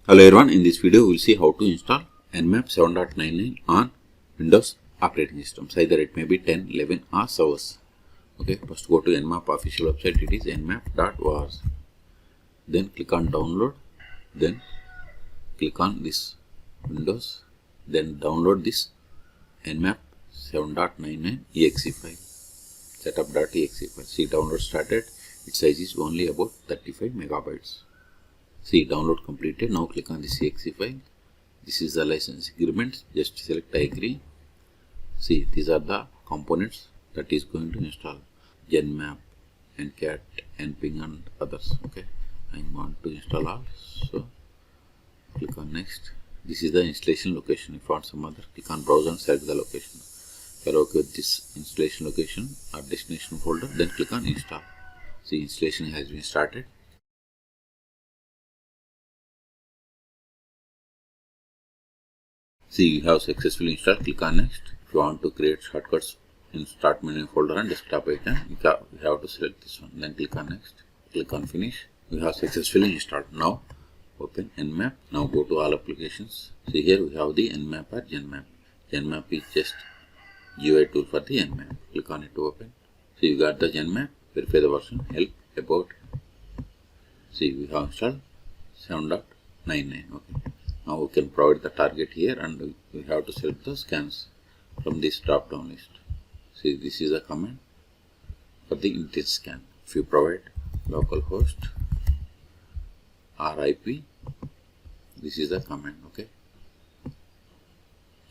Hello everyone, in this video we will see how to install Nmap 7.99 on Windows operating systems. Either it may be 10, 11 or servers. Okay, first go to Nmap official website. It is nmap.org. Then click on download. Then click on this Windows. Then download this Nmap 7.99 exe file. Setup.exe file. See, download started. Its size is only about 35 megabytes. See, download completed. Now click on this exe file. This is the license agreement. Just select I agree. See, these are the components that is going to install: Zenmap, Ncat, Nping and others. Okay, I want to install all. So click on next. This is the installation location. If you want some other, click on browse and select the location. If you are okay with this installation location or destination folder, then click on install. See, installation has been started. See, you have successfully installed. Click on next. If you want to create shortcuts in start menu folder and desktop icon, you have to select this one. Then click on next. Click on finish. We have successfully installed. Now open Nmap. Now go to all applications. See, here we have the Nmap or Zenmap. Zenmap is just GUI tool for the Nmap. Click on it to open. See, you got the Zenmap. Verify the version. Help, about. See, we have installed 7.99. Okay. Now we can provide the target here, and we have to select the scans from this drop down list. See, this is a command for the intent scan. If you provide localhost or IP, this is the command. Okay.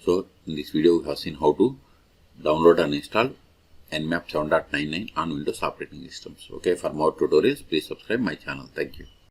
So in this video we have seen how to download and install Nmap 7.99 on Windows operating systems. Okay. For more tutorials, please subscribe my channel. Thank you.